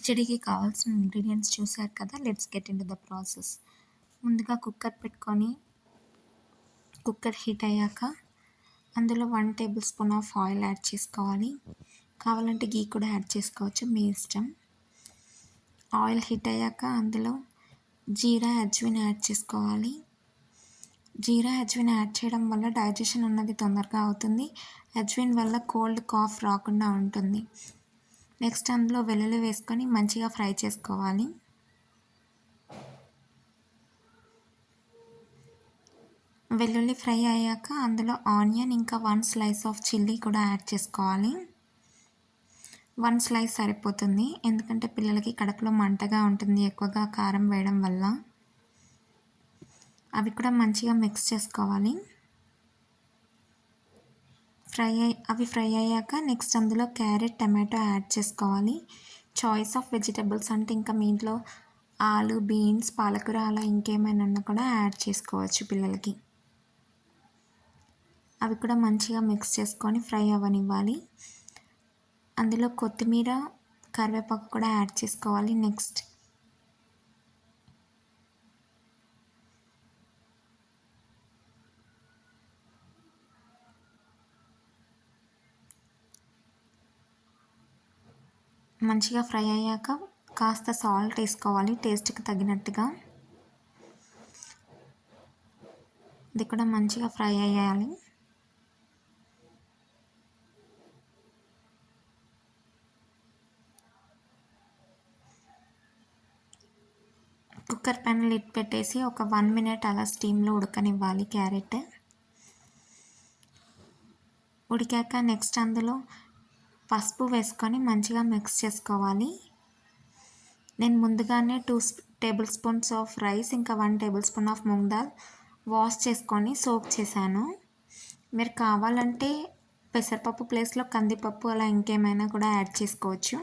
కిచడీకి కావాల్సిన ఇంగ్రీడియంట్స్ చూసారు కదా. Let's get in to the process. ముందుగా కుక్కర్ పెట్టుకొని కుక్కర్ హీట్ అయ్యాక అందులో 1 table spoon of oil add చేసుకోవాలి. కావాలంటే గీ కూడా యాడ్ చేసుకోవచ్చు, మీ ఇష్టం. ఆయిల్ హీట్ అయ్యాక అందులో జీరా అజ్విన్ యాడ్ చేసుకోవాలి. జీరా అజ్విన్ యాడ్ చేయడం వల్ల డైజెషన్ అన్నది తొందరగా అవుతుంది. అజ్విన్ వల్ల కోల్డ్ కాఫ్ రాకుండా ఉంటుంది. నెక్స్ట్ అందులో వెల్లుల్లి వేసుకొని మంచిగా ఫ్రై చేసుకోవాలి. వెల్లుల్లి ఫ్రై అయ్యాక అందులో ఆనియన్ ఇంకా 1 స్లైస్ ఆఫ్ చిల్లీ కూడా యాడ్ చేసుకోవాలి. 1 స్లైస్ సరిపోతుంది, ఎందుకంటే పిల్లలకి కడుపులో మంటగా ఉంటుంది ఎక్కువగా కారం వేయడం వల్ల. అవి కూడా మంచిగా మిక్స్ చేసుకోవాలి. అవి ఫ్రై అయ్యాక నెక్స్ట్ అందులో క్యారెట్, టమాటో యాడ్ చేసుకోవాలి. చాయిస్ ఆఫ్ వెజిటబుల్స్ అంటే ఇంకా మీ ఇంట్లో ఆలు, బీన్స్, పాలకూర అలా ఇంకేమైనా ఉన్నా కూడా యాడ్ చేసుకోవచ్చు పిల్లలకి. అవి కూడా మంచిగా మిక్స్ చేసుకొని ఫ్రై అవ్వనివ్వాలి. అందులో కొత్తిమీర, కరివేపాకు కూడా యాడ్ చేసుకోవాలి. నెక్స్ట్ మంచిగా ఫ్రై అయ్యాక కాస్త సాల్ట్ వేసుకోవాలి టేస్ట్కి తగినట్టుగా. ఇది కూడా మంచిగా ఫ్రై అయ్యాలి. కుక్కర్ పైన లిడ్ పెట్టేసి ఒక 1 మినిట్ అలా స్టీమ్లో ఉడకనివ్వాలి క్యారెట్. ఉడికాక నెక్స్ట్ అందులో పసుపు వేసుకొని మంచిగా మిక్స్ చేసుకోవాలి. నేను ముందుగానే 2 టేబుల్ స్పూన్స్ ఆఫ్ రైస్ ఇంకా 1 table spoon of moong dal wash చేసుకొని సోక్ చేశాను. మీరు కావాలంటే పెసరపప్పు ప్లేస్లో కందిపప్పు అలా ఇంకేమైనా కూడా యాడ్ చేసుకోవచ్చు.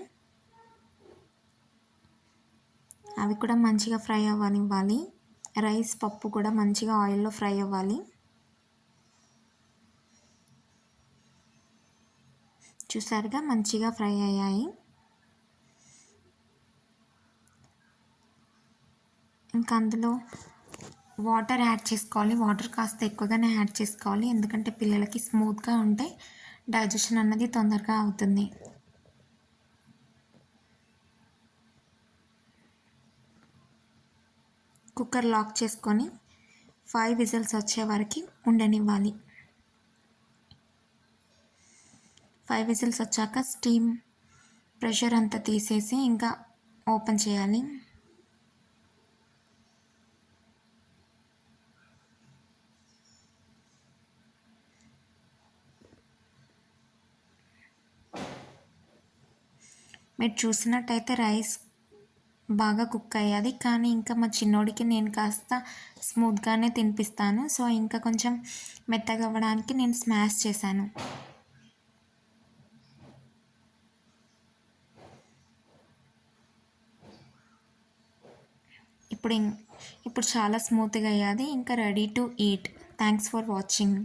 అవి కూడా మంచిగా ఫ్రై అవ్వనివ్వాలి. రైస్, పప్పు కూడా మంచిగా ఆయిల్లో ఫ్రై అవ్వాలి. చూసారుగా మంచిగా ఫ్రై అయ్యాయి. ఇంకా అందులో వాటర్ యాడ్ చేసుకోవాలి. వాటర్ కాస్త ఎక్కువగానే యాడ్ చేసుకోవాలి, ఎందుకంటే పిల్లలకి స్మూత్గా ఉంటే డైజెషన్ అన్నది తొందరగా అవుతుంది. కుక్కర్ లాక్ చేసుకొని 5 విజిల్స్ వచ్చే వరకు ఉండనివ్వాలి. 5 విజిల్స్ వచ్చాక స్టీమ్ ప్రెషర్ అంతా తీసేసి ఇంకా ఓపెన్ చేయాలి. మీరు చూసినట్టయితే రైస్ బాగా కుక్ అయ్యాది, కానీ ఇంకా మా చిన్నోడికి నేను కాస్త స్మూత్గానే తినిపిస్తాను. సో ఇంకా కొంచెం మెత్తగా అవ్వడానికి నేను స్మాష్ చేశాను. ఇప్పుడు చాలా స్మూత్గా అయ్యాది. ఇంకా ready to eat. Thanks for watching.